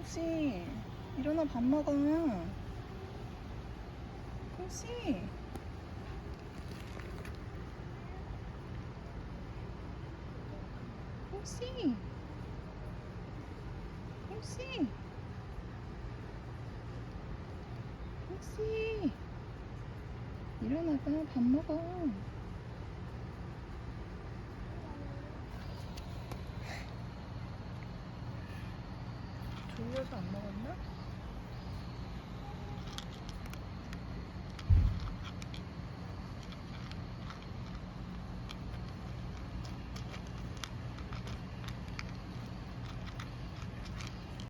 콩씨, 일어나 밥 먹어. 콩씨. 콩씨. 콩씨. 콩씨. 일어나봐, 밥 먹어. 졸려서 안 먹었나?